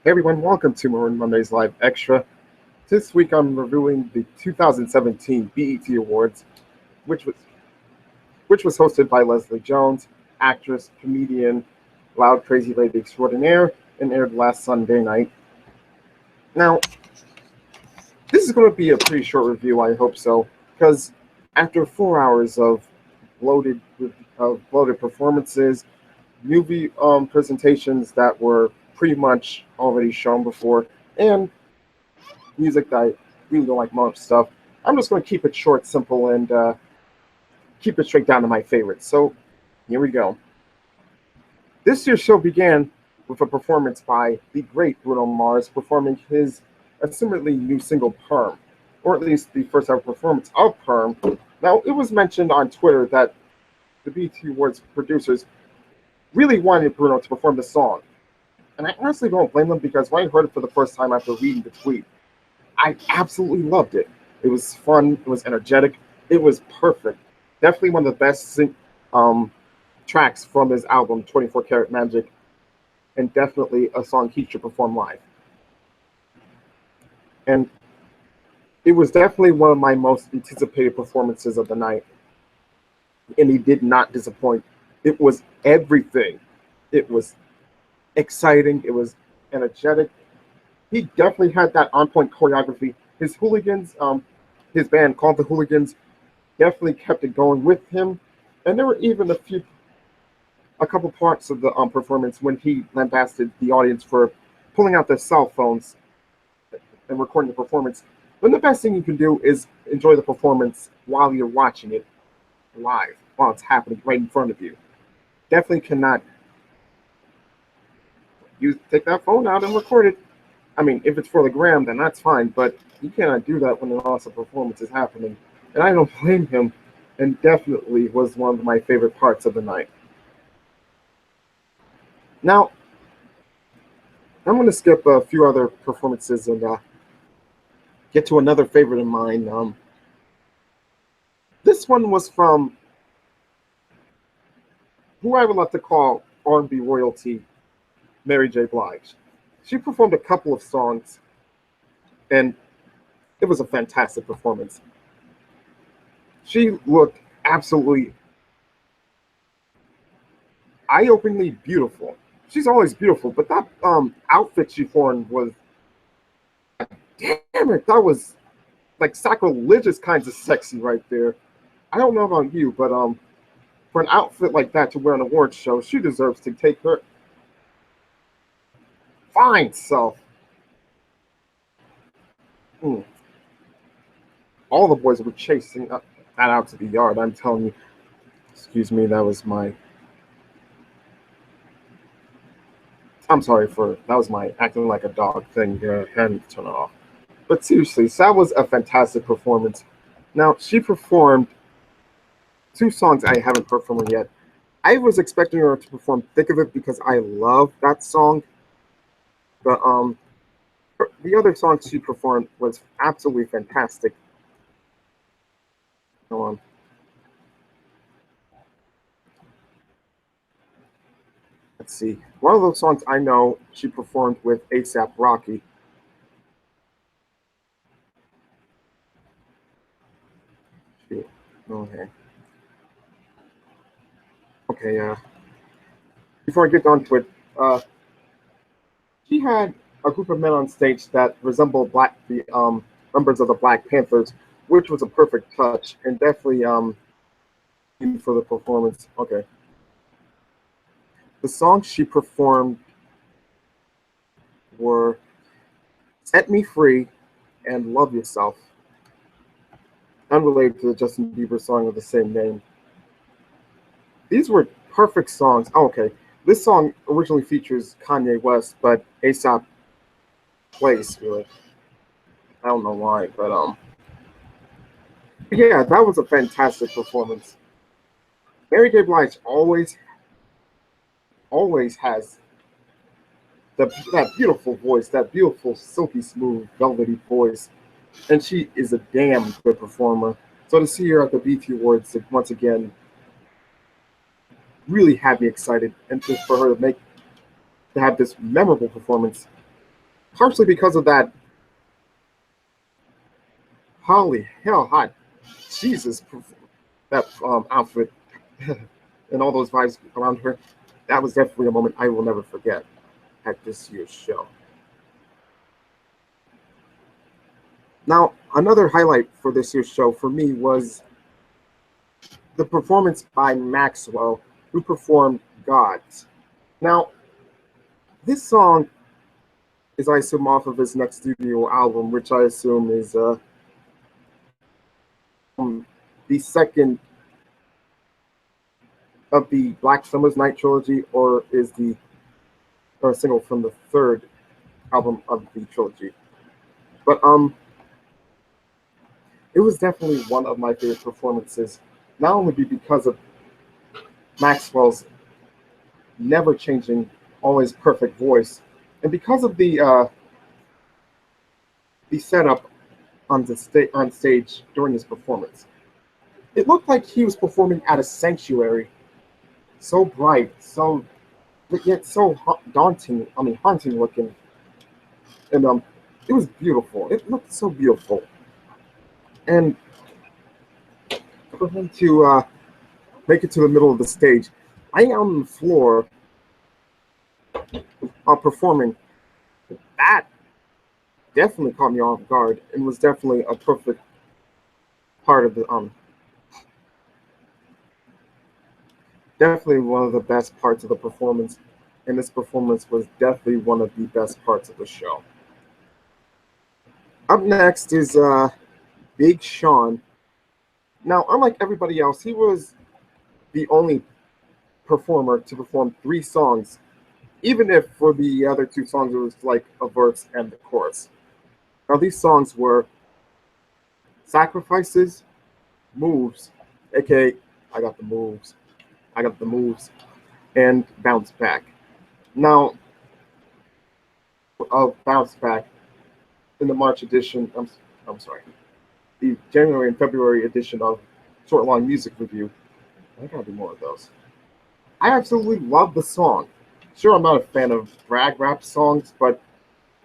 Hey everyone, welcome to Maroon Monday's Live Extra. This week I'm reviewing the 2017 BET Awards, which was which was hosted by Leslie Jones, actress, comedian, loud crazy lady extraordinaire, and aired last Sunday night. Now, this is going to be a pretty short review, I hope so, because after 4 hours of bloated bloated performances, movie presentations that were pretty much already shown before, and music that I really don't like much stuff. I'm just going to keep it short, simple, and keep it straight down to my favorites. So here we go. This year's show began with a performance by the great Bruno Mars performing his assumedly new single Perm, or at least the first ever performance of Perm. Now, it was mentioned on Twitter that the BET Awards producers really wanted Bruno to perform the song. And I honestly don't blame them because when I heard it for the first time after reading the tweet, I absolutely loved it. It was fun. It was energetic. It was perfect. Definitely one of the best tracks from his album 24 Karat Magic, and definitely a song he should perform live. And it was definitely one of my most anticipated performances of the night, and he did not disappoint. It was everything. It was exciting. It was energetic. He definitely had that on point choreography. His hooligans, his band called the Hooligans, definitely kept it going with him. And there were even a couple parts of the performance when he lambasted the audience for pulling out their cell phones and recording the performance. When the best thing you can do is enjoy the performance while you're watching it live, while it's happening right in front of you. Definitely cannot take that phone out and record it. I mean, if it's for the gram, then that's fine, but you cannot do that when an awesome performance is happening. And I don't blame him, and definitely was one of my favorite parts of the night. Now, I'm going to skip a few other performances and get to another favorite of mine. This one was from who I would love to call R&B royalty, Mary J. Blige. She performed a couple of songs, and it was a fantastic performance. She looked absolutely eye-openingly beautiful. She's always beautiful, but that outfit she wore was, damn it, that was like sacrilegious kinds of sexy right there. I don't know about you, but for an outfit like that to wear an awards show, she deserves to take her fine self. Mm. All the boys were chasing that out to the yard. I'm telling you. Excuse me, that was my. I'm sorry for that was my acting like a dog thing here. I had to turn it off. But seriously, so that was a fantastic performance. Now she performed two songs I haven't heard from her yet. I was expecting her to perform "Thick of It" because I love that song. But the other song she performed was absolutely fantastic. Hold on. Let's see. One of those songs I know she performed with ASAP Rocky. Okay. Okay. Before I get on to it, she had a group of men on stage that resembled the members of the Black Panthers, which was a perfect touch and definitely for the performance. Okay. The songs she performed were "Set Me Free" and "Love Yourself," unrelated to the Justin Bieber song of the same name. These were perfect songs. Oh, okay. This song originally features Kanye West, but ASAP plays really. I don't know why, but yeah, that was a fantastic performance. Mary J. Blige always has that beautiful voice, that beautiful silky smooth velvety voice, and she is a damn good performer. So to see her at the BT Awards once again really had me excited, and just for her to have this memorable performance partially because of that holy hell hot Jesus that outfit and all those vibes around her. That was definitely a moment I will never forget at this year's show. Now, another highlight for this year's show for me was the performance by Maxwell, who performed Gods. Now, this song is, I assume, off of his next studio album, which I assume is the second of the Black Summer's Night trilogy, or is the or a single from the third album of the trilogy. But it was definitely one of my favorite performances, not only because of Maxwell's never changing, always perfect voice, and because of the setup on stage during his performance. It looked like he was performing at a sanctuary, so bright, so but yet so daunting. I mean, haunting looking, and it was beautiful. It looked so beautiful, and for him to make it to the middle of the stage, lying out on the floor, performing, that definitely caught me off guard and was definitely a perfect part of the definitely one of the best parts of the performance, and this performance was definitely one of the best parts of the show. Up next is Big Sean. Now, unlike everybody else, he was the only performer to perform three songs, even if for the other two songs it was like a verse and the chorus. Now, these songs were Sacrifices, Moves, aka I Got the Moves, I Got the Moves, and Bounce Back. Now, of Bounce Back in the March edition, I'm sorry, the January and February edition of Short Long Music Review. I gotta do more of those. I absolutely love the song. Sure, I'm not a fan of brag rap songs, but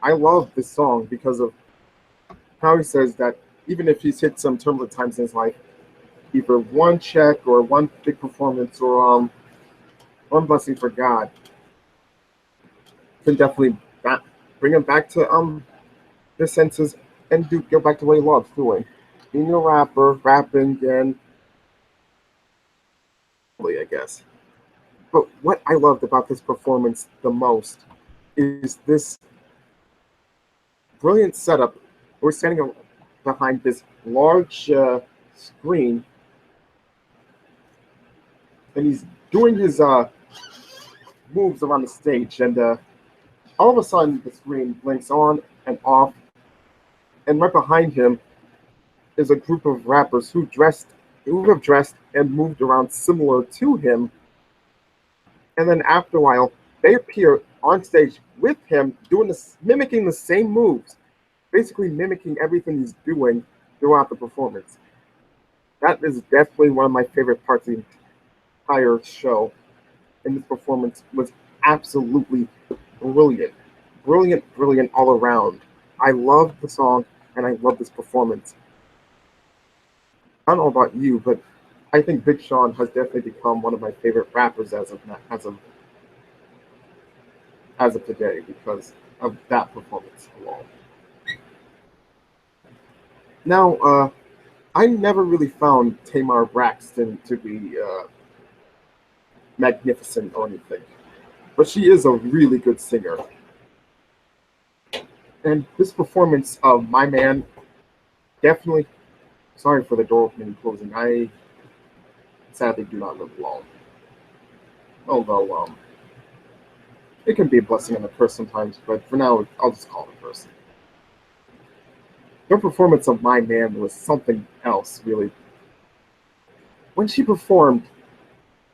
I love this song because of how he says that even if he's hit some turbulent times in his life, either one check or one big performance or one blessing for God can definitely bring him back to his senses and go back to what he loves doing. Being a rapper, rapping, and I guess. But what I loved about this performance the most is this brilliant setup. We're standing behind this large screen, and he's doing his moves around the stage, and all of a sudden the screen blinks on and off, and right behind him is a group of rappers who have dressed and moved around similar to him, and then after a while they appear on stage with him doing this, mimicking the same moves, basically mimicking everything he's doing throughout the performance. That is definitely one of my favorite parts of the entire show, and this performance was absolutely brilliant. Brilliant, brilliant all around. I love the song and I love this performance. I don't know about you, but I think Big Sean has definitely become one of my favorite rappers as of today because of that performance alone. Now, I never really found Tamar Braxton to be magnificent or anything, but she is a really good singer. And this performance of My Man definitely. Sorry for the door opening and closing. I sadly do not live alone. Although it can be a blessing and a curse sometimes, but for now I'll just call it a curse. Her performance of My Man was something else, really. When she performed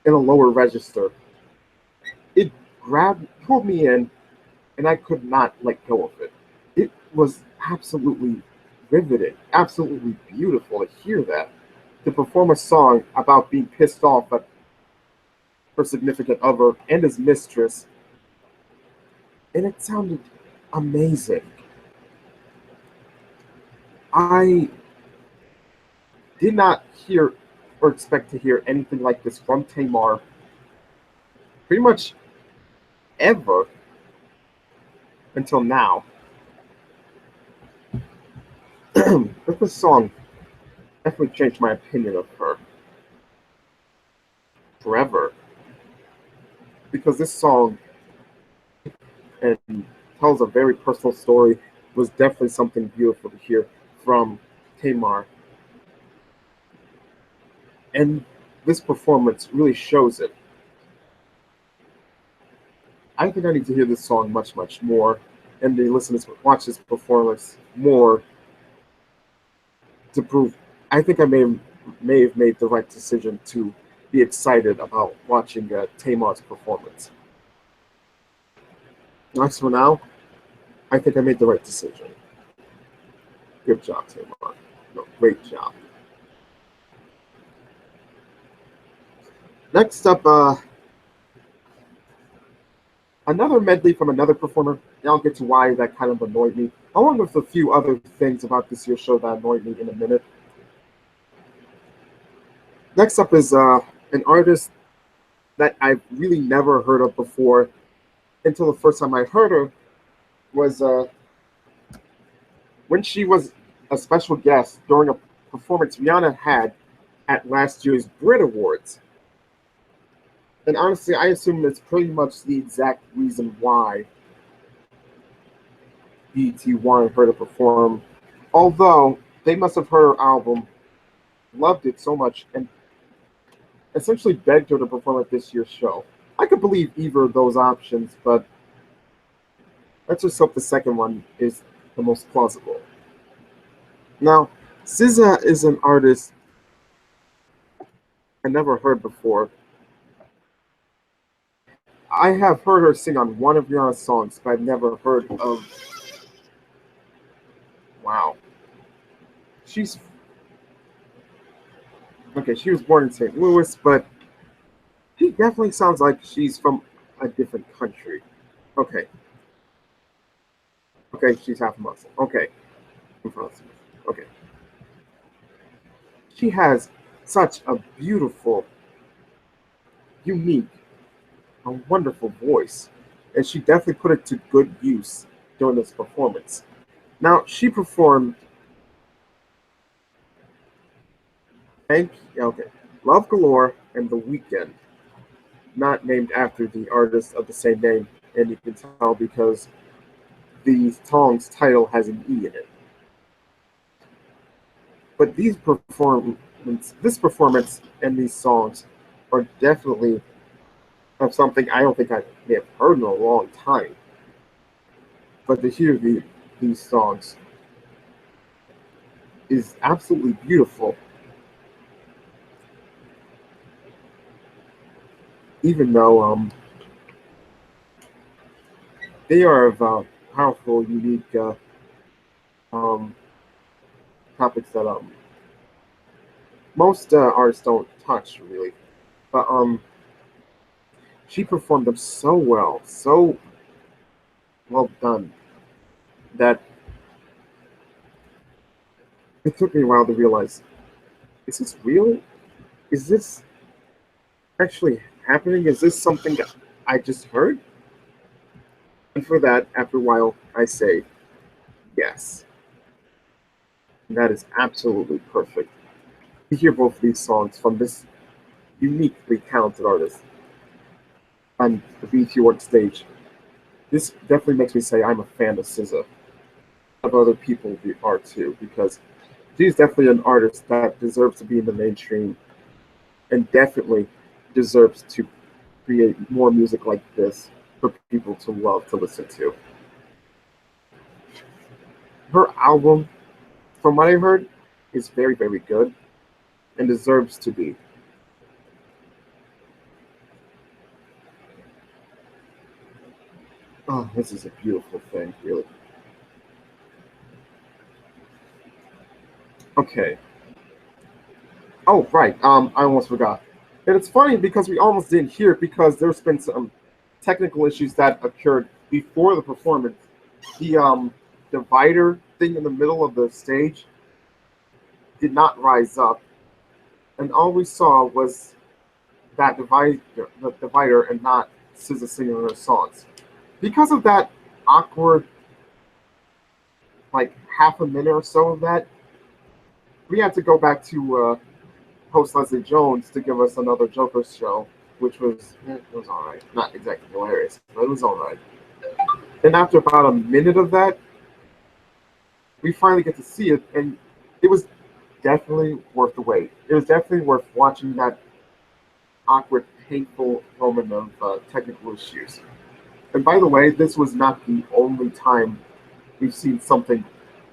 in a lower register, it pulled me in, and I could not let go of it. It was absolutely riveting, absolutely beautiful to hear that. To perform a song about being pissed off at her significant other and his mistress, and it sounded amazing. I did not hear or expect to hear anything like this from Tamar pretty much ever until now. But this song definitely changed my opinion of her forever because this song and tells a very personal story was definitely something beautiful to hear from Tamar. And this performance really shows it. I think I need to hear this song much, much more and to watch this performance more to prove. I think may have made the right decision to be excited about watching Tamar's performance. As for now, I think I made the right decision. Good job, Tamar. No, great job. Next up, another medley from another performer. And I'll get to why that kind of annoyed me, along with a few other things about this year's show that annoyed me in a minute. Next up is an artist that I've really never heard of before until the first time I heard her was when she was a special guest during a performance Rihanna had at last year's Brit Awards. And honestly, I assume that's pretty much the exact reason why BET wanted her to perform. Although they must have heard her album, loved it so much, and essentially begged her to perform at this year's show. I could believe either of those options, but let's just hope the second one is the most plausible. Now, SZA is an artist I never heard before. I have heard her sing on one of Rihanna's songs, but I've never heard of. Wow. She's. Okay, she was born in St. Louis, but she definitely sounds like she's from a different country. Okay. Okay, she's half Muslim. Okay. Okay. She has such a beautiful, unique, a wonderful voice, and she definitely put it to good use during this performance. Now, she performed okay, Love Galore and The Weekend, not named after the artist of the same name, and you can tell because the song's title has an E in it. But this performance and these songs are definitely of something I don't think I may have heard in a long time. But to hear these songs is absolutely beautiful. Even though they are of powerful, unique um, topics that most artists don't touch really. But she performed them so well done that it took me a while to realize: is this real? Is this actually happening? Is this something that I just heard? And for that, after a while, I say yes. And that is absolutely perfect. To hear both of these songs from this uniquely talented artist on the BET Award stage, this definitely makes me say I'm a fan of SZA. Of other people are too, because she's definitely an artist that deserves to be in the mainstream and definitely deserves to create more music like this for people to love to listen to. Her album, from what I heard, is very, very good and deserves to be. Oh, this is a beautiful thing, really. Okay. Oh, right. I almost forgot. And it's funny because we almost didn't hear it because there's been some technical issues that occurred before the performance The divider thing in the middle of the stage did not rise up, and all we saw was that the divider, and not SZA singing her songs. Because of that awkward, like half a minute or so of that, we had to go back to host Leslie Jones to give us another Joker show, which was it was all right, not exactly hilarious, but it was all right. And after about a minute of that, we finally get to see it, and it was definitely worth the wait. It was definitely worth watching that awkward, painful moment of technical issues. And by the way, this was not the only time we've seen something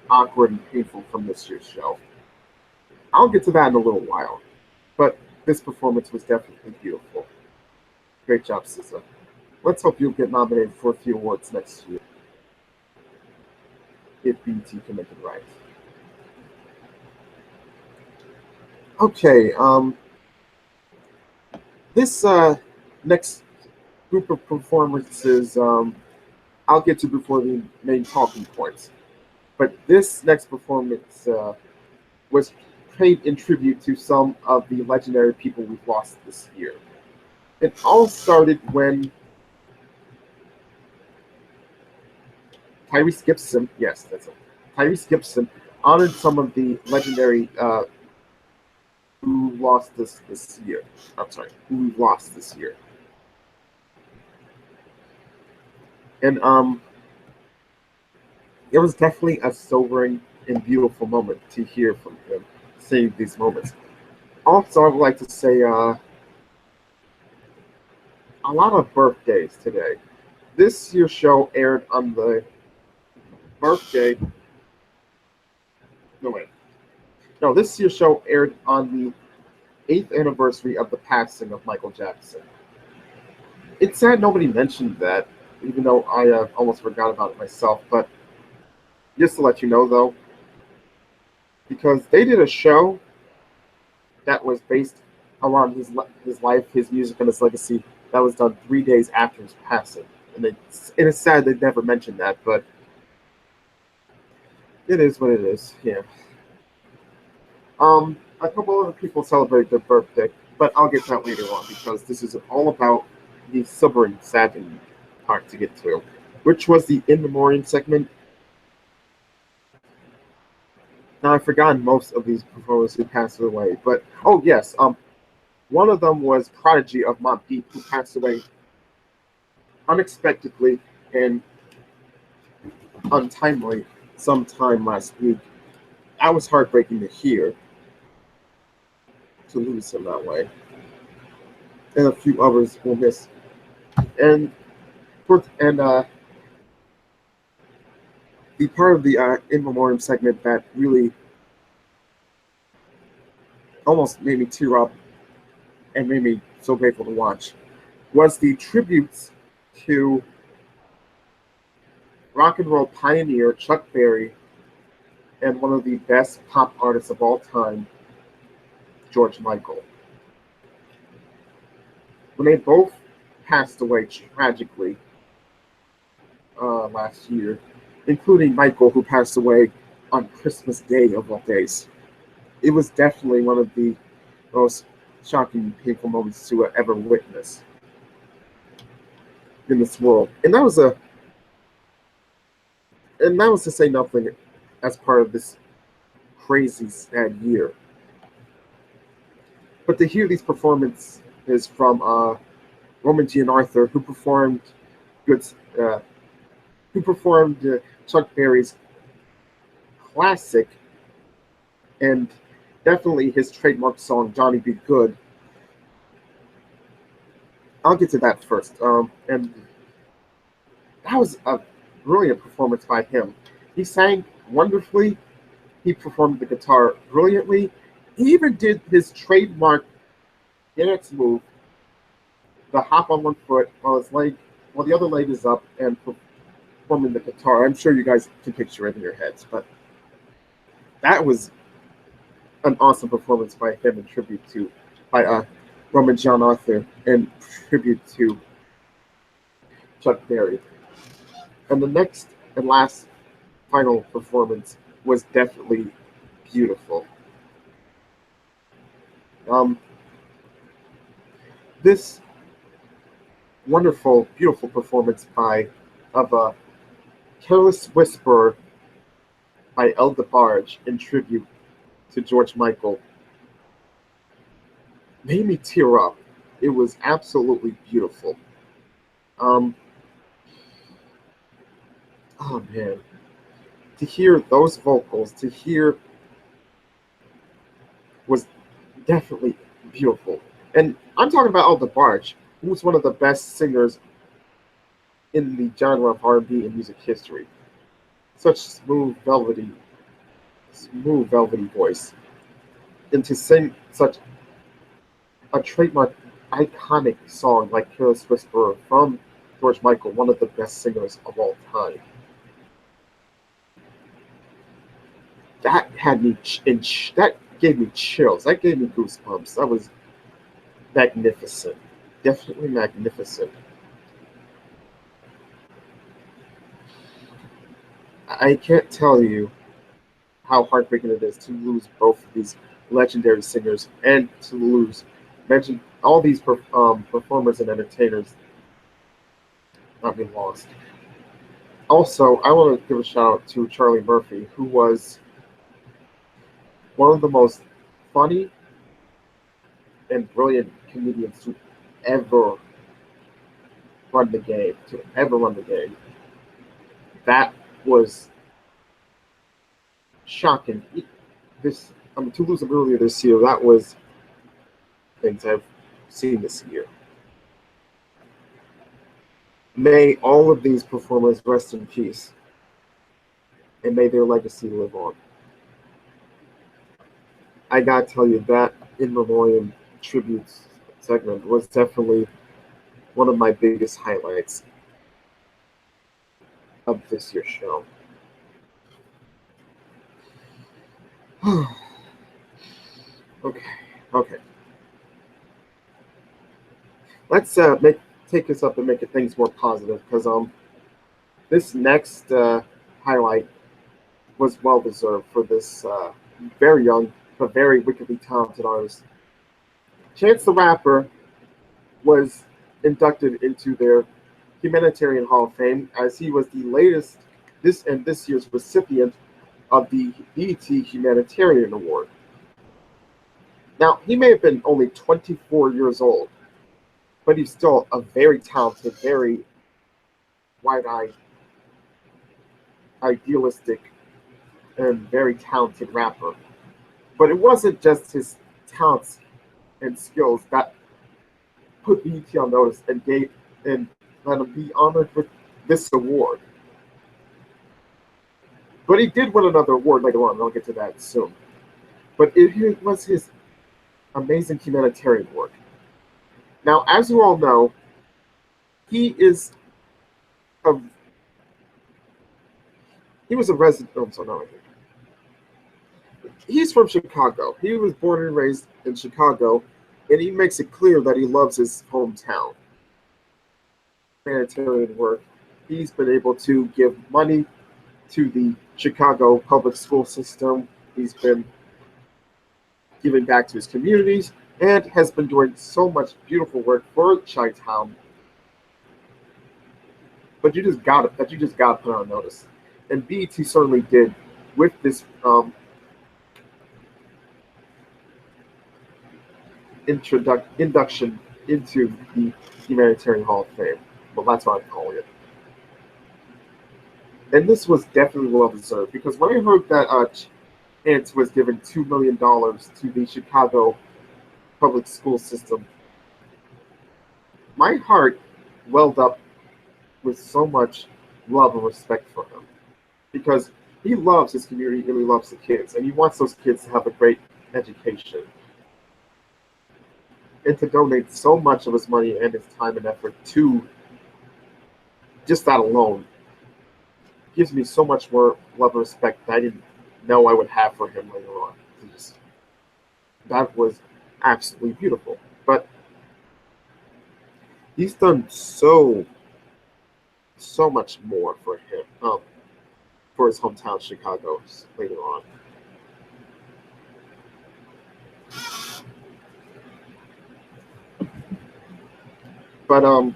awkward and painful from this year's show. I'll get to that in a little while, but this performance was definitely beautiful. Great job, SZA. Let's hope you'll get nominated for a few awards next year if BT can make it right. Okay, this next group of performances I'll get to before the main talking points. But this next performance was paid in tribute to some of the legendary people we've lost this year. It all started when Tyrese Gibson, yes, that's it. Tyrese Gibson honored some of the legendary who lost this year. I'm sorry, who we lost this year. And it was definitely a sobering and beautiful moment to hear from him saying these moments. Also, I would like to say a lot of birthdays today. This year's show aired on the birthday. No, wait. No, this year's show aired on the 8th anniversary of the passing of Michael Jackson. It's sad nobody mentioned that, even though I almost forgot about it myself. But just to let you know, though, because they did a show that was based around his life, his music, and his legacy. That was done 3 days after his passing, and it's sad they never mentioned that, but it is what it is. Yeah. A couple other people celebrate their birthday, but I'll get to that later on because this is all about the sobering, saddening part to get to, which was the In Memoriam segment. Now I've forgotten most of these performers who passed away, but oh yes, one of them was Prodigy of Mobb Deep, who passed away unexpectedly and untimely sometime last week. That was heartbreaking to hear, to lose him that way, and a few others will miss. And the part of the In Memoriam segment that really almost made me tear up and made me so grateful to watch was the tributes to rock and roll pioneer Chuck Berry and one of the best pop artists of all time, George Michael. When they both passed away tragically last year, including Michael, who passed away on Christmas Day of all days, it was definitely one of the most shocking, painful moments to ever witness in this world. And that was to say nothing as part of this crazy, sad year. But to hear these performances from Roman Gianarthur, good, uh, who performed Chuck Berry's classic and definitely his trademark song "Johnny Be Good." I'll get to that first. And that was a brilliant performance by him. He sang wonderfully. He performed the guitar brilliantly. He even did his trademark dance move, the hop on one foot while the other leg is up, and performing the guitar. I'm sure you guys can picture it in your heads, but that was an awesome performance by him in tribute to by Roman John Arthur and tribute to Chuck Berry. And the next and last final performance was definitely beautiful. Um, this wonderful, beautiful performance by of a Careless Whisper by El DeBarge in tribute to George Michael made me tear up. It was absolutely beautiful. Um, oh man, to hear those vocals, to hear was definitely beautiful. And I'm talking about El DeBarge, who's one of the best singers in the genre of R&B and music history. Such smooth, velvety voice, and to sing such a trademark, iconic song like "Careless Whisperer" from George Michael, one of the best singers of all time. That had me, that gave me chills. That gave me goosebumps. That was magnificent, definitely magnificent. I can't tell you how heartbreaking it is to lose both of these legendary singers and to lose mention all these performers and entertainers not being lost. Also, I want to give a shout out to Charlie Murphy, who was one of the most funny and brilliant comedians to ever run the game. To ever run the game. That was shocking. This to lose him earlier this year. That was things I've seen this year. May all of these performers rest in peace, and may their legacy live on. I gotta tell you that in memoriam tributes segment was definitely one of my biggest highlights of this year's show. Okay, okay. Let's make take this up and make it things more positive because this next highlight was well deserved for this very young but very wickedly talented artist. Chance the Rapper was inducted into their Humanitarian Hall of Fame as he was the latest this year's recipient of the BET Humanitarian Award. Now, he may have been only 24 years old, but he's still a very talented, very wide-eyed, idealistic, and very talented rapper. But it wasn't just his talents and skills that put BET on notice and let him be honored with this award. But he did win another award later on, and I'll get to that soon. But it was his amazing humanitarian work. Now, as you all know, he is a he was a resident. Oh, I'm sorry, not right here. He's from Chicago. He was born and raised in Chicago, and he makes it clear that he loves his hometown. Humanitarian work. He's been able to give money to the Chicago public school system. He's been giving back to his communities and has been doing so much beautiful work for Chi-Town. But you just got to put on notice, and BET certainly did with this induction into the Humanitarian Hall of Fame. Well, that's what I'm calling it. And this was definitely well deserved because when I heard that Chance was given $2 million to the Chicago public school system, my heart welled up with so much love and respect for him because he loves his community and he loves the kids and he wants those kids to have a great education. And to donate so much of his money and his time and effort to just that alone gives me so much more love and respect that I didn't know I would have for him later on. That was absolutely beautiful. But he's done so much more for him. for his hometown Chicago later on. But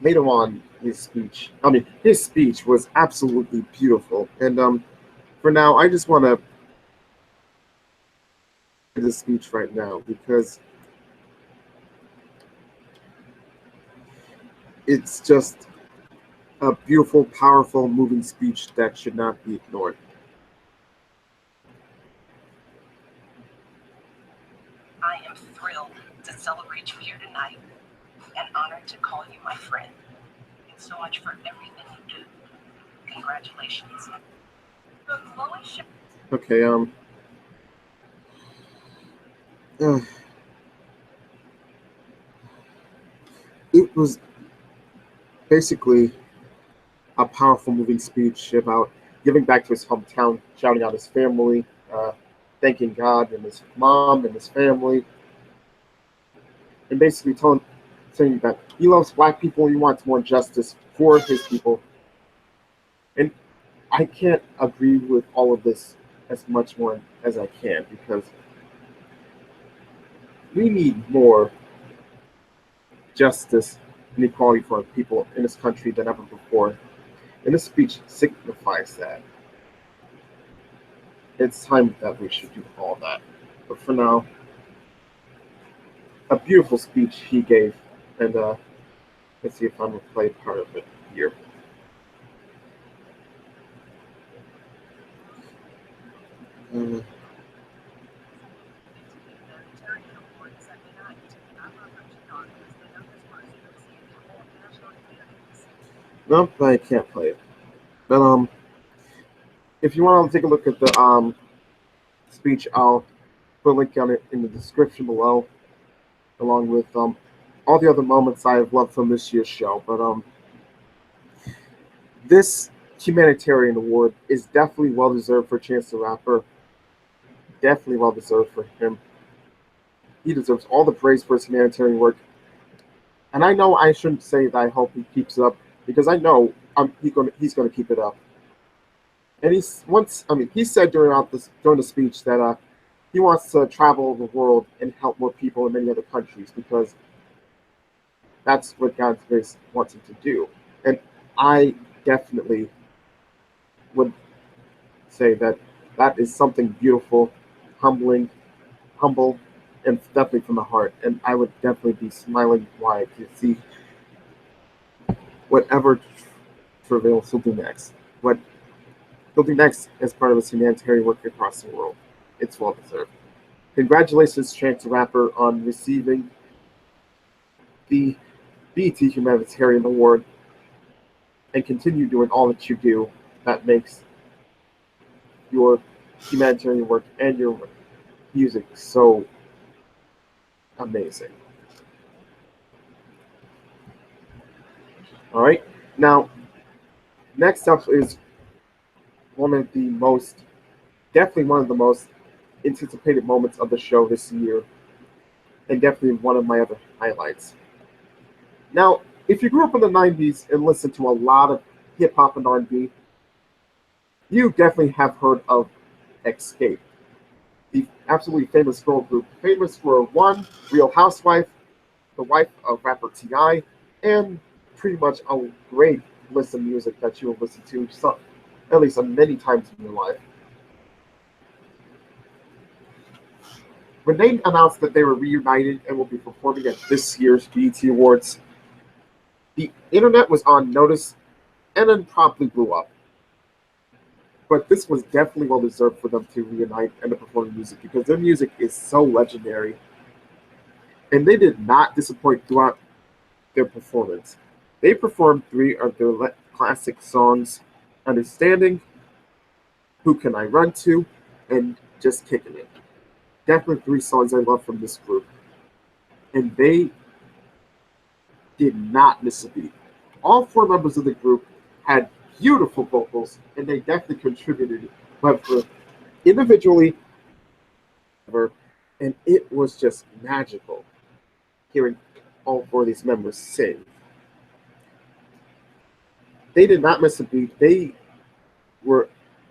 later on, his speech was absolutely beautiful. And for now, I just want to do this speech right now because it's just a beautiful, powerful, moving speech that should not be ignored. I am thrilled to celebrate you here tonight and honored to call you my friend. Thanks so much for everything you do. Congratulations. Okay, uh, it was basically a powerful, moving speech about giving back to his hometown, shouting out his family, thanking God and his mom and his family, and basically saying that he loves black people and he wants more justice for his people. And I can't agree with all of this as much more as I can because we need more justice and equality for people in this country than ever before. And this speech signifies that. It's time that we should do all that. But for now, a beautiful speech he gave, and let's see if I'm gonna play part of it here. Uh, no, I can't play it. But if you want to take a look at the speech, I'll put a link on it in the description below, along with all the other moments I have loved from this year's show. But this humanitarian award is definitely well deserved for Chance the Rapper. Definitely well deserved for him. He deserves all the praise for his humanitarian work. And I know I shouldn't say that I hope he keeps it up because I know he's going to keep it up. And he said during the speech that he wants to travel the world and help more people in many other countries because that's what God's grace wants him to do. And I definitely would say that that is something beautiful, humbling, humble, and definitely from the heart. And I would definitely be smiling wide to see whatever travails he'll do next. What he'll do next as part of his humanitarian work across the world. It's well deserved. Congratulations, Chance the Rapper, on receiving the BET Humanitarian Award and continue doing all that you do that makes your humanitarian work and your music so amazing. All right. Now, next up is one of the most, definitely one of the most anticipated moments of the show this year, and definitely one of my other highlights. Now, if you grew up in the '90s and listened to a lot of hip hop and R&B, you definitely have heard of Escape, the absolutely famous girl group, famous for one, Real Housewife, the wife of rapper Ti, and pretty much a great list of music that you will listen to at least many times in your life. When they announced that they were reunited and will be performing at this year's BET Awards, the internet was on notice and then promptly blew up. But this was definitely well deserved for them to reunite and to perform music because their music is so legendary. And they did not disappoint throughout their performance. They performed three of their classic songs: Understanding, Who Can I Run To, and Just Kicking It. Definitely three songs I love from this group. And they did not miss a beat. All four members of the group had beautiful vocals, and they definitely contributed, whether individually, and it was just magical hearing all four of these members sing. They did not miss a beat. They were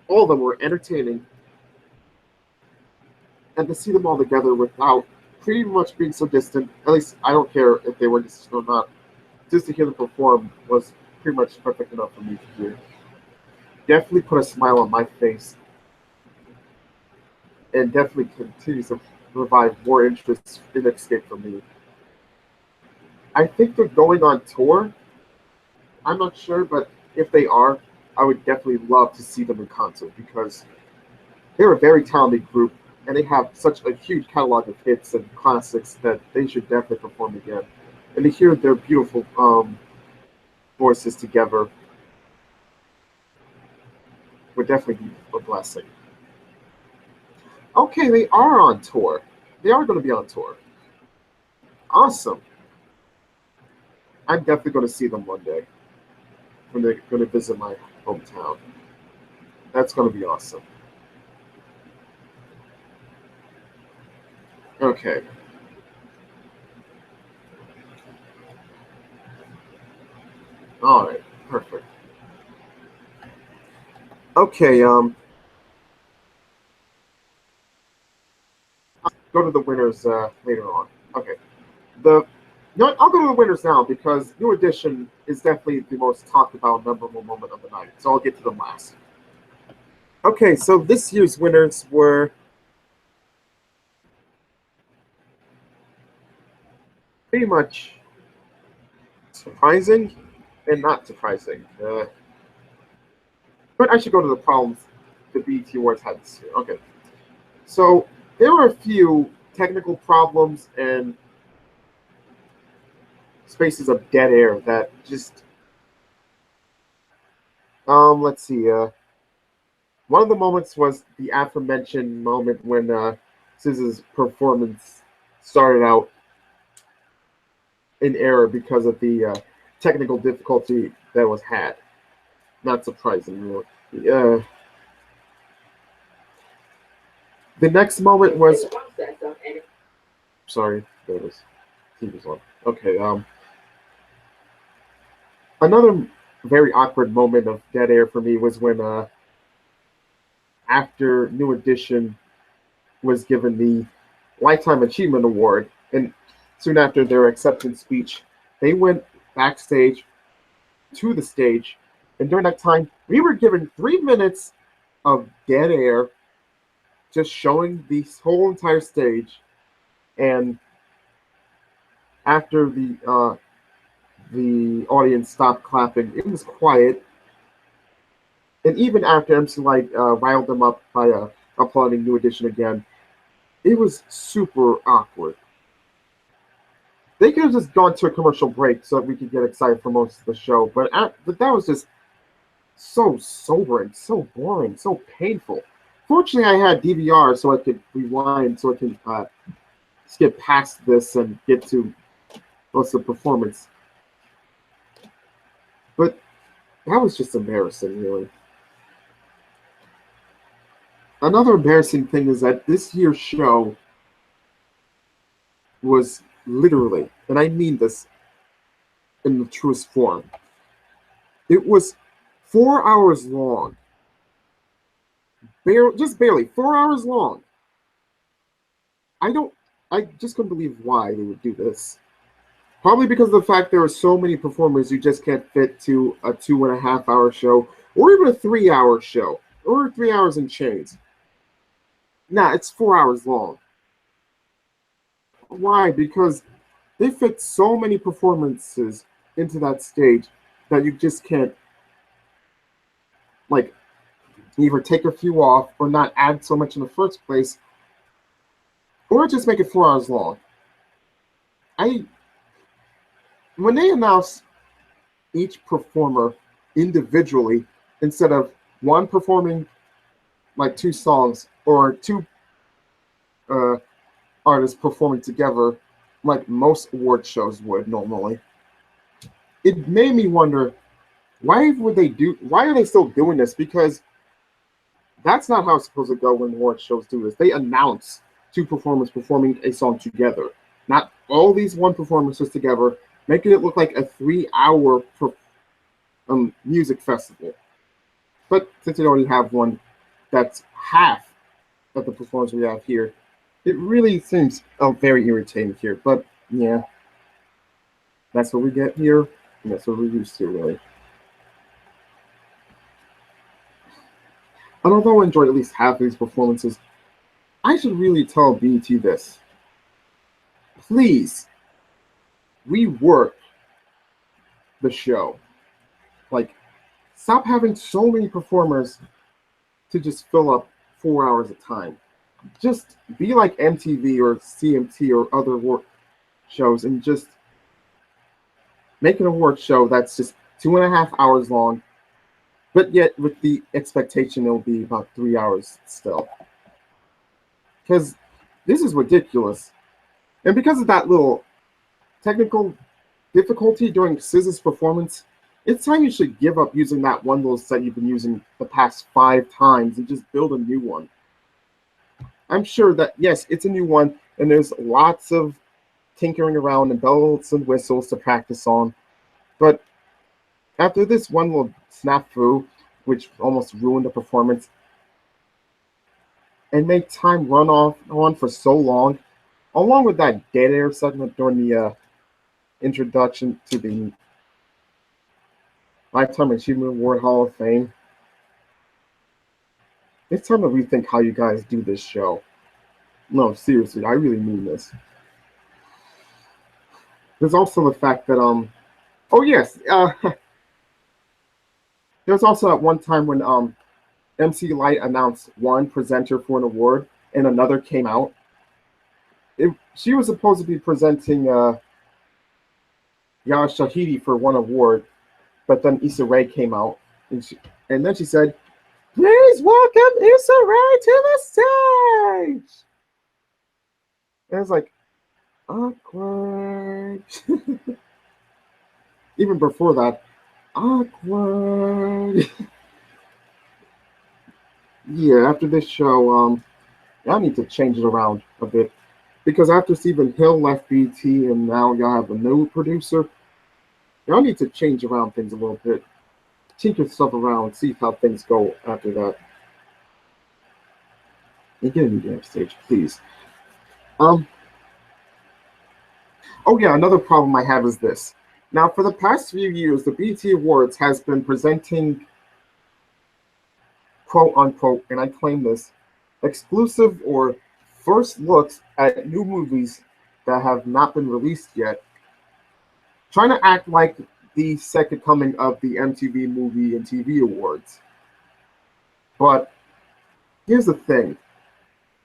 all of them were entertaining, and to see them all together without pretty much being so distant. At least I don't care if they were distant or not. Just to hear them perform was pretty much perfect enough for me to hear. Definitely put a smile on my face, and definitely continues to provide more interest in Escape for me. I think they're going on tour. I'm not sure, but if they are, I would definitely love to see them in concert because they're a very talented group and they have such a huge catalog of hits and classics that they should definitely perform again. And to hear their beautiful voices together would definitely be a blessing. Okay, they are on tour. They are going to be on tour. Awesome. I'm definitely going to see them one day when they're going to visit my hometown. That's going to be awesome. Okay. All right. Perfect. Okay. I'll go to the winners later on. Okay. The no, I'll go to the winners now because New Edition is definitely the most talked about, memorable moment of the night. So I'll get to them last. Okay, so this year's winners were pretty much surprising and not surprising. But I should go to the problems the BET Awards had this year. Okay, so there were a few technical problems and spaces of dead air that just let's see. One of the moments was the aforementioned moment when SZA's performance started out in error because of the technical difficulty that was had. Not surprising, really. The next moment was. Sorry, there was TV's on. Okay. Another very awkward moment of dead air for me was when after New Edition was given the Lifetime Achievement Award, and soon after their acceptance speech, they went backstage to the stage, and during that time, we were given 3 minutes of dead air, just showing the whole entire stage, and after the audience stopped clapping, it was quiet, and even after MC Light riled them up by applauding New Edition again, it was super awkward. They could have just gone to a commercial break so that we could get excited for most of the show, but that was just so sobering, so boring, so painful. Fortunately, I had DVR so I could rewind, so I can skip past this and get to most of the performance. But that was just embarrassing, really. Another embarrassing thing is that this year's show was literally, and I mean this in the truest form, it was 4 hours long. Just barely 4 hours long. I just couldn't believe why they would do this. Probably because of the fact there are so many performers you just can't fit to a 2.5 hour show, or even a 3 hour show, or 3 hours in chains. Nah, it's 4 hours long. Why? Because they fit so many performances into that stage that you just can't, like, either take a few off or not add so much in the first place, or just make it 4 hours long. When they announce each performer individually instead of one performing like two songs or two artists performing together like most award shows would normally, it made me wonder why are they still doing this? Because that's not how it's supposed to go when award shows do this. They announce two performers performing a song together, not all these one performances together, making it look like a 3 hour music festival. But since we already have one that's half of the performance we have here, it really seems very irritating here. But yeah, that's what we get here, and that's what we're used to, really. And although I enjoyed at least half of these performances, I should really tell BT this. Please rework the show. Like, stop having so many performers to just fill up 4 hours at a time. Just be like MTV or CMT or other work shows and just make an award show that's just 2.5 hours long, but yet with the expectation it'll be about 3 hours still. Because this is ridiculous. And because of that little technical difficulty during SZA's performance, it's time you should give up using that one little set you've been using the past 5 times and just build a new one. I'm sure that, yes, it's a new one, and there's lots of tinkering around and bells and whistles to practice on. But after this one little snafu, which almost ruined the performance, and made time run on for so long, along with that dead air segment during the introduction to the Lifetime Achievement Award Hall of Fame, it's time to rethink how you guys do this show. No, seriously, I really mean this. There's also the fact that oh yes, there's also at one time when MC Light announced one presenter for an award and another came out. She was supposed to be presenting Yara Shahidi for one award, but then Issa Rae came out and then she said, "Please welcome Issa Rae to the stage." And it's like, awkward. Even before that, awkward. Yeah, after this show, y'all need to change it around a bit. Because after Stephen Hill left BT and now y'all have a new producer, y'all need to change around things a little bit. Tinker stuff around, see how things go after that. And get a new damn stage, please. Oh yeah, another problem I have is this. Now, for the past few years, the BET Awards has been presenting, quote unquote, and I claim this, exclusive or first looks at new movies that have not been released yet, trying to act like the second coming of the MTV Movie and TV Awards. But here's the thing.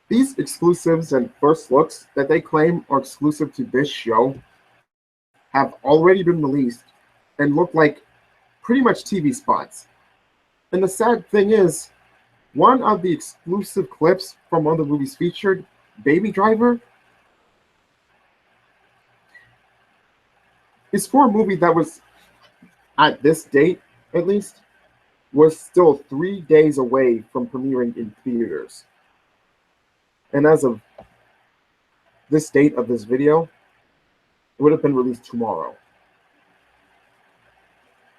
These exclusives and first looks that they claim are exclusive to this show have already been released and look like pretty much TV spots. And the sad thing is, one of the exclusive clips from one of the movies featured, Baby Driver, is for a movie that was, at this date at least, was still 3 days away from premiering in theaters. And as of this date of this video, it would have been released tomorrow.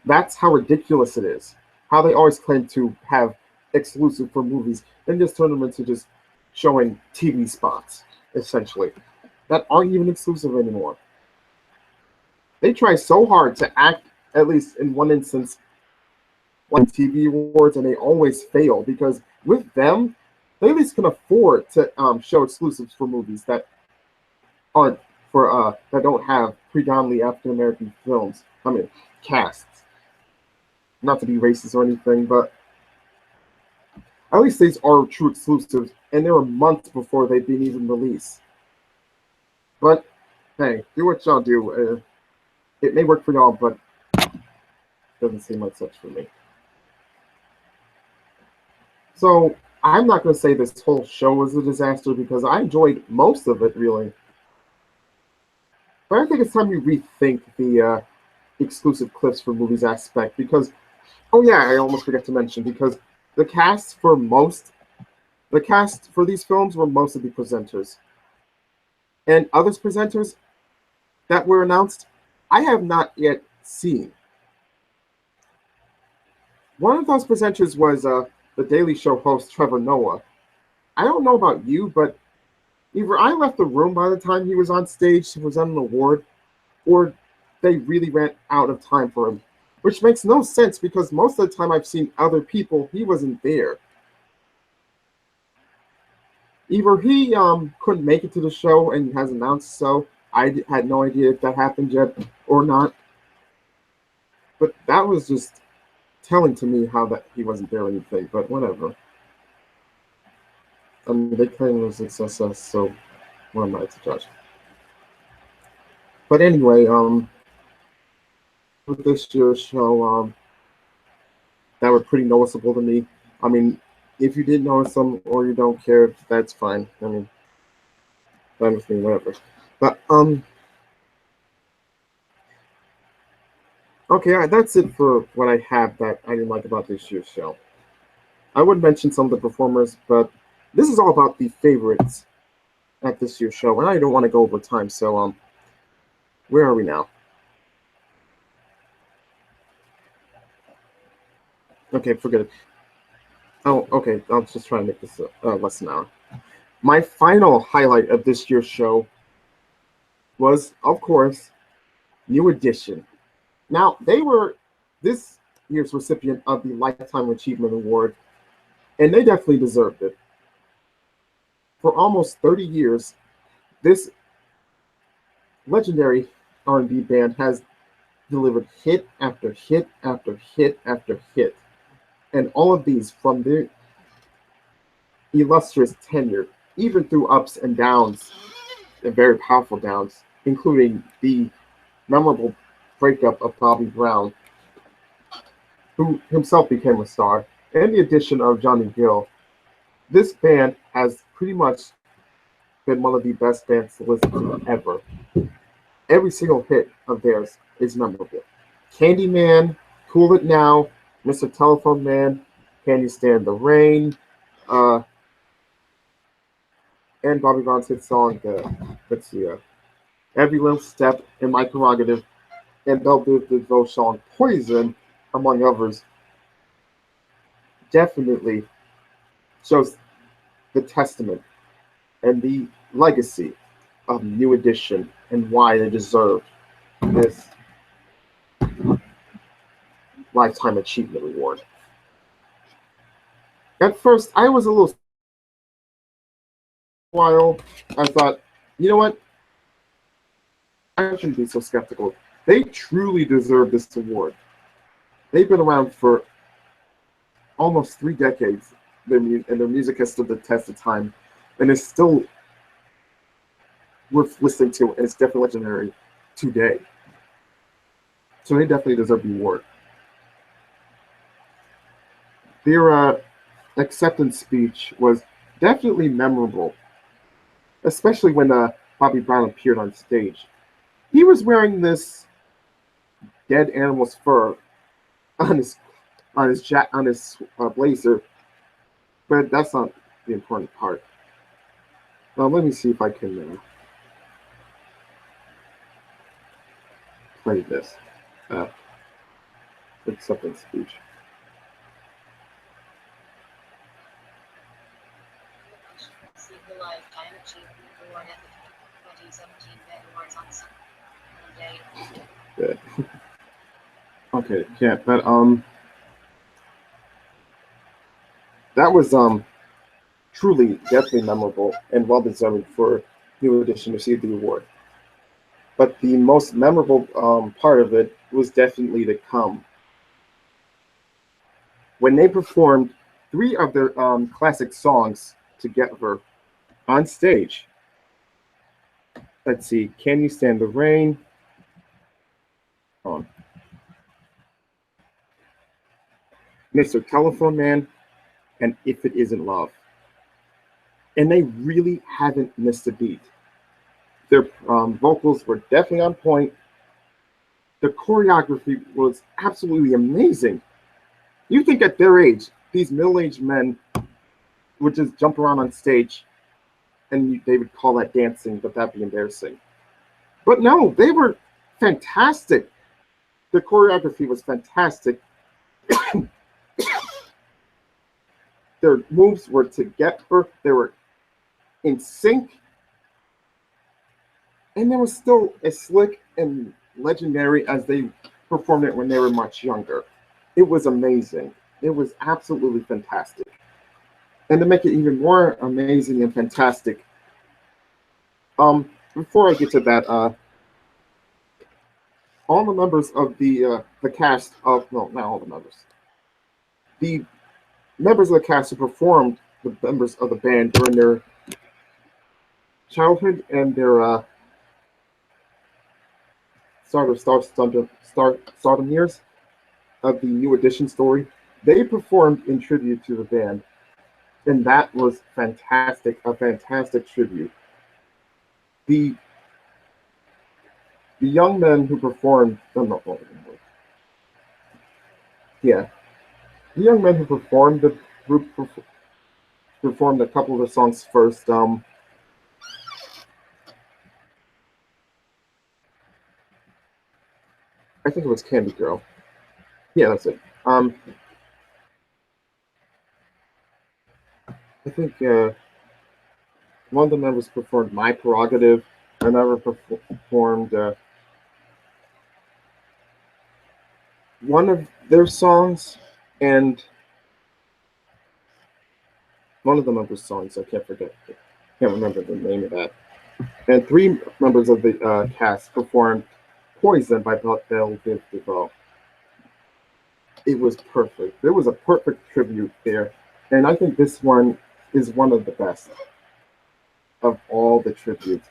That's how ridiculous it is. How they always claim to have exclusive for movies and just turn them into just showing TV spots, essentially, that aren't even exclusive anymore. They try so hard to act, at least in one instance, like TV awards, and they always fail because with them, they at least can afford to show exclusives for movies that aren't for that don't have predominantly African American films. I mean, casts. Not to be racist or anything, but at least these are true exclusives, and they were months before they've been even released. But hey, do what y'all do. It may work for y'all, but it doesn't seem like such for me. So I'm not going to say this whole show was a disaster because I enjoyed most of it, really. But I think it's time you rethink the exclusive clips for movies aspect because, oh yeah, I almost forgot to mention, because the cast for these films were most of the presenters. And others presenters that were announced, I have not yet seen. One of those presenters was the Daily Show host Trevor Noah. I don't know about you, but either I left the room by the time he was on stage to present an award, or they really ran out of time for him, which makes no sense because most of the time I've seen other people, he wasn't there. Either he couldn't make it to the show and has announced so. Had no idea if that happened yet or not. But that was just telling to me how that he wasn't there or anything. But whatever. I mean, they claim it was a success, so what am I to judge? But anyway, with this year's show, that were pretty noticeable to me. I mean, if you didn't notice them or you don't care, that's fine. I mean, fine with me, whatever. But okay, that's it for what I have that I didn't like about this year's show. I would mention some of the performers, but this is all about the favorites at this year's show, and I don't want to go over time. So where are we now? Okay, forget it. Oh, okay. I'll just try and make this less than an hour. My final highlight of this year's show was, of course, New Edition. Now, they were this year's recipient of the Lifetime Achievement Award, and they definitely deserved it. For almost 30 years, this legendary R&B band has delivered hit after hit after hit after hit, and all of these from their illustrious tenure, even through ups and downs, and very powerful downs, including the memorable breakup of Bobby Brown, who himself became a star, and the addition of Johnny Gill. This band has pretty much been one of the best bands to listen to ever. Every single hit of theirs is memorable. Candyman, Cool It Now, Mr. Telephone Man, Can You Stand the Rain, uh, and Bobby Brown's hit song, let's see, Every Little Step, in My Prerogative, and Belle Biv DeVoe's song Poison, among others, definitely shows the testament and the legacy of New Edition and why they deserve this Lifetime Achievement Award. At first, I was a little while. I thought, you know what? I shouldn't be so skeptical. They truly deserve this award. They've been around for almost 3 decades, and their music has stood the test of time, and it's still worth listening to, and it's definitely legendary today. So they definitely deserve the award. Their acceptance speech was definitely memorable, especially when Bobby Brown appeared on stage. He was wearing this dead animal's fur on his blazer, but that's not the important part. Let me see if I can play this acceptance speech. The Lifetime Achievement Award at the 2017 Awards on Sunday. Yeah. Okay, yeah, but that was truly definitely memorable and well deserved for New Edition to receive the award. But the most memorable part of it was definitely to come when they performed 3 of their classic songs together on stage. Let's see, Can You Stand the Rain? Mr. Telephone Man, and If It Isn't Love. And they really haven't missed a beat. Their vocals were definitely on point. The choreography was absolutely amazing. You think at their age, these middle-aged men would just jump around on stage and they would call that dancing, but that'd be embarrassing. But no, they were fantastic. The choreography was fantastic. Their moves were together. They were in sync, and they were still as slick and legendary as they performed it when they were much younger. It was amazing. It was absolutely fantastic. And to make it even more amazing and fantastic, before I get to that, all the members of the cast of no, not all the the members of the cast who performed the members of the band during their childhood and their stardom years of the New Edition story, they performed in tribute to the band, and that was fantastic. A fantastic tribute. The the young men who performed, oh, no, no, no, yeah, the young men who performed the group performed a couple of the songs first. I think it was Candy Girl. Yeah, that's it. I think one of the members performed "My Prerogative." Another performed one of their songs, and one of the members' songs. I can't remember the name of that. And three members of the cast performed "Poison" by Belle Biv DeVoe. It was perfect. There was a perfect tribute there, and I think this one is one of the best of all the tributes.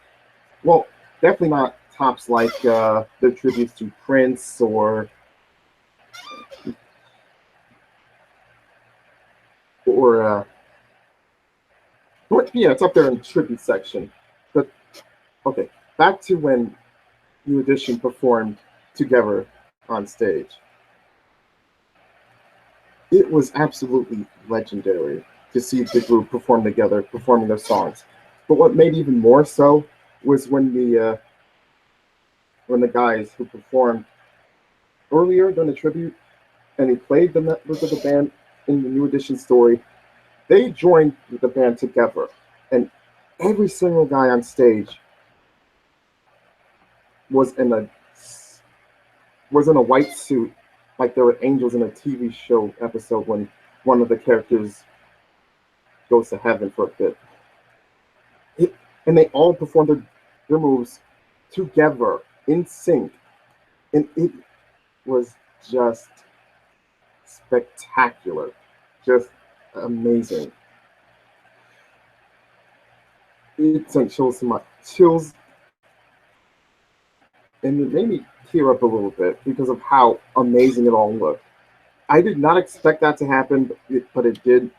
Well, definitely not tops like the tributes to Prince or yeah, it's up there in the tribute section. But okay, back to when New Edition performed together on stage. It was absolutely legendary to see the group perform together, performing their songs. But what made even more so was when the guys who performed earlier during the tribute and he played the members of the band in the New Edition story, they joined the band together, and every single guy on stage was in a white suit, like there were angels in a TV show episode when one of the characters goes to heaven for a bit. And they all performed their moves together in sync, and it was just spectacular, just amazing. It sent chills to my chills, and it made me tear up a little bit because of how amazing it all looked. I did not expect that to happen, but it did,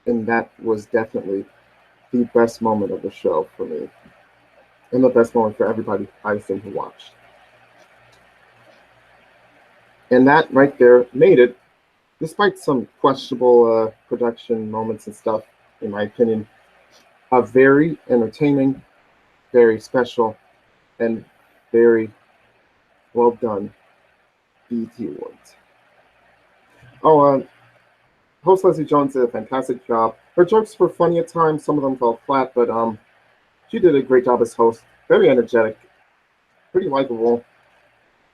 and that was definitely the best moment of the show for me, and the best moment for everybody I think who watched. And that right there made it, despite some questionable production moments and stuff, in my opinion, a very entertaining, very special, and very well done BET Awards. Oh, host Leslie Jones did a fantastic job. Her jokes were funny at times. Some of them fell flat, but she did a great job as host. Very energetic, pretty likable.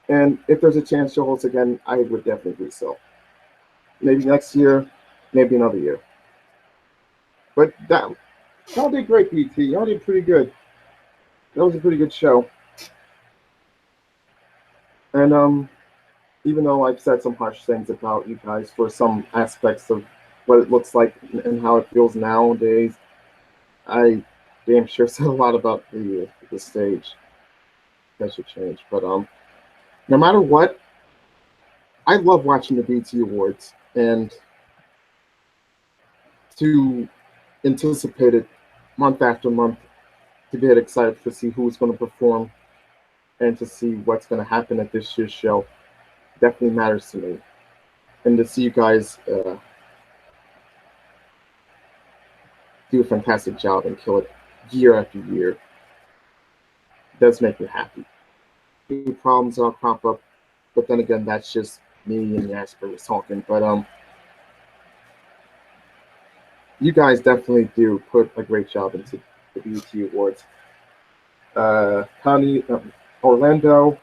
And if there's a chance she'll host again, I would definitely do so. Maybe next year, maybe another year. But y'all did great, BT. Y'all did pretty good. That was a pretty good show. And even though I've said some harsh things about you guys for some aspects of what it looks like and how it feels nowadays, I damn sure said a lot about the stage that should change. But no matter what, I love watching the BT Awards and to anticipate it month after month, to get excited to see who's going to perform and to see what's going to happen at this year's show definitely matters to me. And to see you guys do a fantastic job and kill it year after year does make me happy. New problems all crop up, but then again, that's just me and the Asperger's talking. But You guys definitely do put a great job into the BET Awards. Connie, Orlando,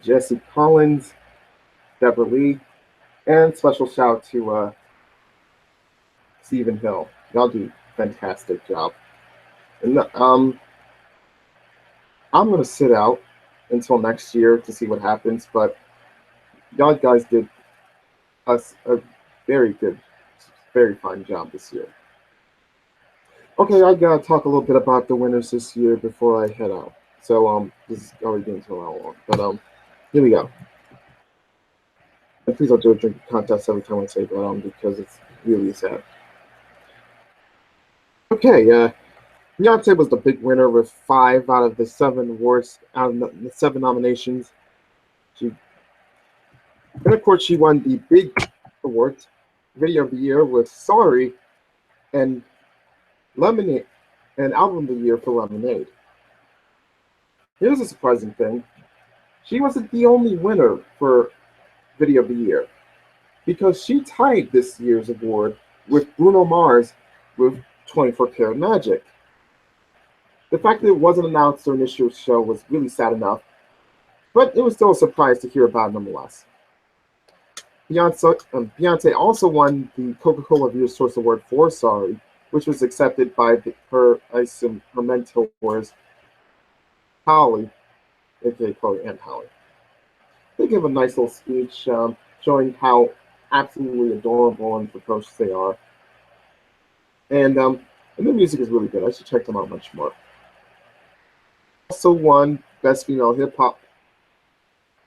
Jesse Collins, Deborah Lee, and special shout to Stephen Hill. Y'all do a fantastic job. And I'm gonna sit out until next year to see what happens, but y'all guys did us a very good, very fine job this year. Okay, I gotta talk a little bit about the winners this year before I head out. So this is already getting too long, but here we go. And please don't do a drinking contest every time I say that because it's really sad. Okay, Beyonce was the big winner with 5 out of the 7 awards, out of the 7 nominations. She, and of course, she won the big awards, Video of the Year with "Sorry" and "Lemonade," and Album of the Year for "Lemonade." Here's a surprising thing: she wasn't the only winner for Video of the Year because she tied this year's award with Bruno Mars with "24 Karat Magic." The fact that it wasn't announced during this year's show was really sad enough, but it was still a surprise to hear about nonetheless. Beyonce also won the Coca-Cola Viewer's Choice Award for "Sorry," which was accepted by her mentors, Holly, aka Chloe and Holly. They give a nice little speech showing how absolutely adorable and precocious they are, and the music is really good. I should check them out much more. Also won Best Female Hip Hop.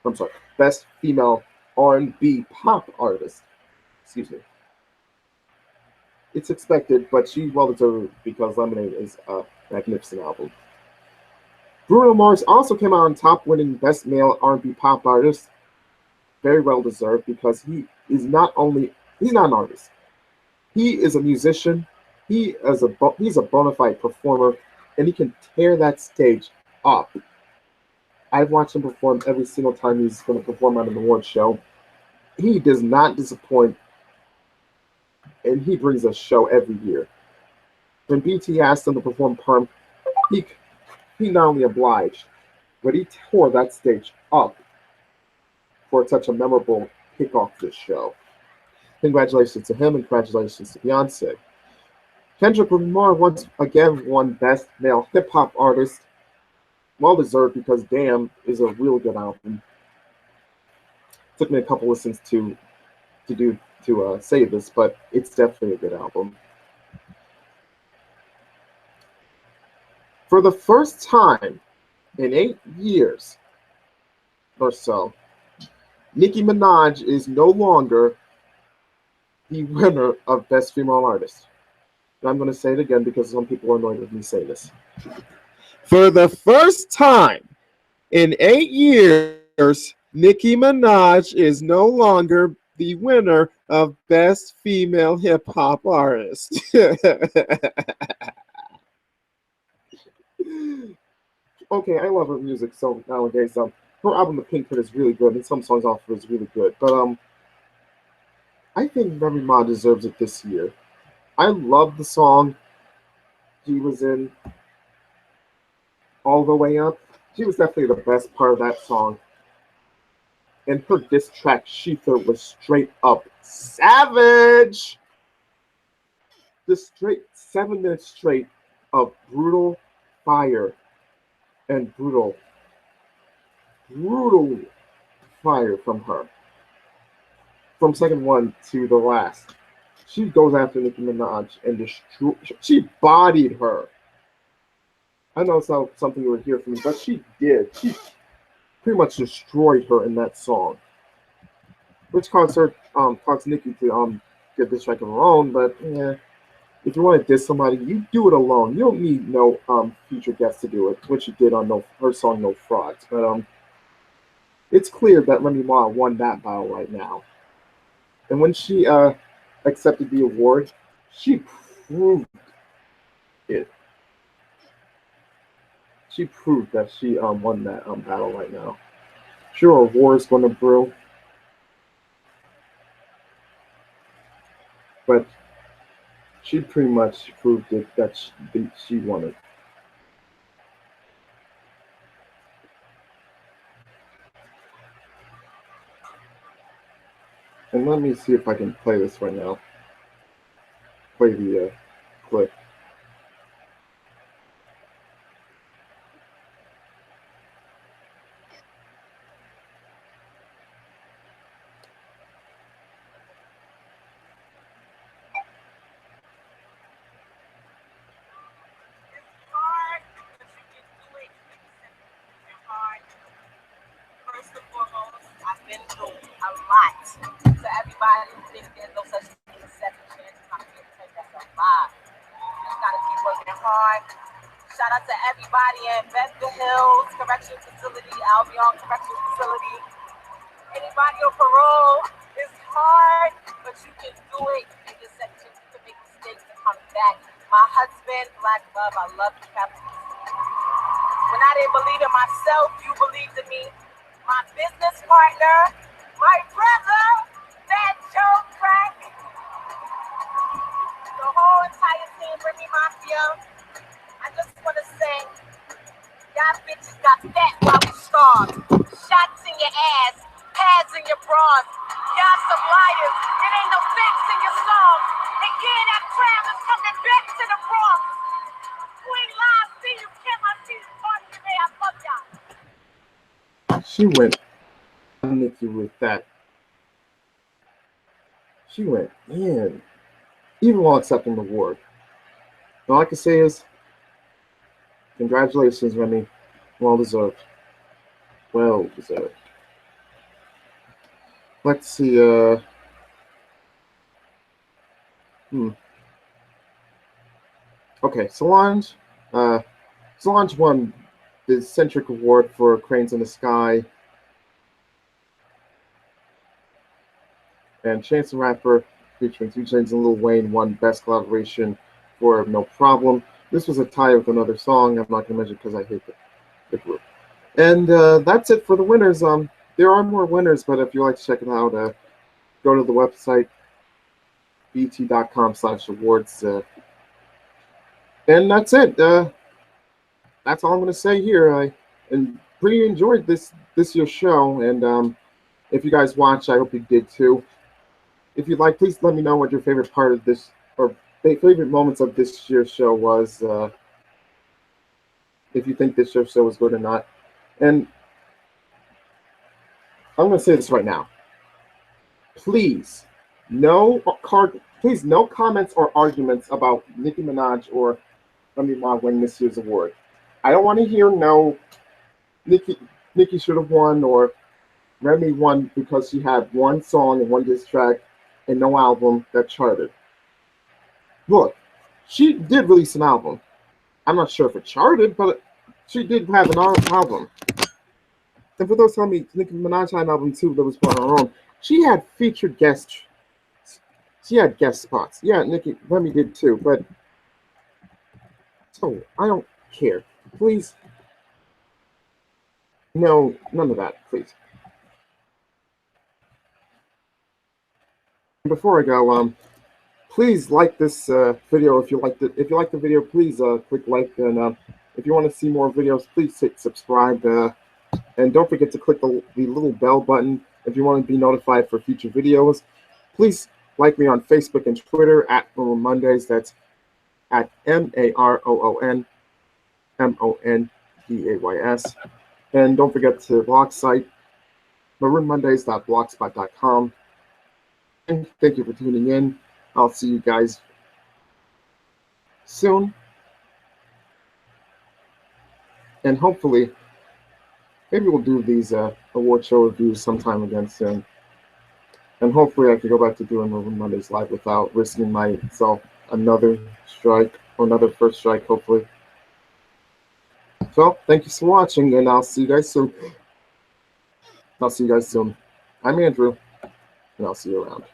I'm sorry, Best Female R&B Pop Artist. Excuse me. It's expected, but she well deserved because "Lemonade" is a magnificent album. Bruno Mars also came out on top, winning Best Male R&B Pop Artist. Very well deserved because he's not an artist. He is a musician. He's a bona fide performer, and he can tear that stage up. I've watched him perform every single time he's going to perform at an award show. He does not disappoint, and he brings a show every year. When BT asked him to perform Perm, he he not only obliged, but he tore that stage up for such a memorable kickoff to the show. Congratulations to him, and congratulations to Beyonce. Kendrick Lamar once again won Best Male Hip Hop Artist. Well deserved because "Damn" is a real good album. Took me a couple listens to say this, but it's definitely a good album. For the first time in 8 years or so, Nicki Minaj is no longer the winner of Best Female Artist. And I'm going to say it again because some people are annoyed with me saying this. For the first time in 8 years, Nicki Minaj is no longer the winner of Best Female Hip Hop Artist. Okay, I love her music so nowadays. Her album "The Pink Print" is really good, and some songs off of it is really good. But I think Remy Ma deserves it this year. I love the song she was in, All the Way Up. She was definitely the best part of that song. And her diss track, Sheether, was straight up savage. The straight 7 minutes straight of brutal fire and brutal fire from her. From second one to the last. She goes after Nicki Minaj and she bodied her. I know it's not something you would hear from me, but she did. She pretty much destroyed her in that song. Which caused Nicki to get this track of her own, but yeah. If you want to diss somebody, you do it alone. You don't need no future guests to do it, which she did on her song "No Frauds." But it's clear that Remy Ma won that battle right now. And when she accepted the award, she proved it. She proved that she won that battle right now. Sure, a war is going to brew, but she pretty much proved it that she won it. And let me see if I can play this right now. Play the clip. First and foremost, I've been through a lot. To everybody who thinks there's no such thing as second chances, I'm here to tell you that's a lie. You just gotta keep working hard. Shout out to everybody in Bedford Hills Correctional Facility, Albion Correctional Facility. Anybody on parole, it's hard, but you can do it. You can get second chances, you can make mistakes and come back. My husband, Black Love, I love you, Captain. When I didn't believe in myself, you believed in me. My business partner, my brother, that Joe Crack, the whole entire team, Remy Mafia. I just want to say, y'all bitches got fat while we starved. Shots in your ass, pads in your bras. Y'all some liars. It ain't no facts in your songs. And yeah, that crowd is coming back to the Bronx. Queen Live, see you, Kim. I see you, party today. I love y'all. She went Nikki with that. She went in, even while accepting the award. All I can say is, congratulations, Remy. Well deserved. Well deserved. Let's see. Okay, Solange. Solange won the Centric Award for Cranes in the Sky. And Chance the Rapper, featuring 2 Chainz and Lil Wayne, won Best Collaboration for No Problem. This was a tie with another song. I'm not going to mention because I hate the group. And that's it for the winners. There are more winners, but if you like to check it out, go to the website, bt.com/awards. And that's it. That's all I'm going to say here. I pretty enjoyed this year's show, and if you guys watched, I hope you did too. If you'd like, please let me know what your favorite part of this, or favorite moments of this year's show was. If you think this year's show was good or not. And I'm going to say this right now. Please, no comments or arguments about Nicki Minaj or Remy Ma winning this year's award. I don't want to hear no Nicki should have won or Remy won because she had one song and one diss track and no album that charted. Look, she did release an album. I'm not sure if it charted, but she did have an album. And for those telling me Nicki Minaj had an album too that was on her own, she had featured guests. She had guest spots. Yeah, Remy did too, but so I don't care. Please, no, none of that, please. Before I go, please like this video if you liked it. If you like the video, please click like, and if you want to see more videos, please hit subscribe. And don't forget to click the little bell button if you want to be notified for future videos. Please like me on Facebook and Twitter at Maroon Mondays. That's at MAROON MONDAYS. And don't forget to blog site maroonmondays.blogspot.com. And thank you for tuning in. I'll see you guys soon. And hopefully, maybe we'll do these award show reviews sometime again soon. And hopefully I can go back to doing Maroon Mondays live without risking myself another strike or another first strike, hopefully. So, thank you for watching, and I'll see you guys soon. I'm Andrew, and I'll see you around.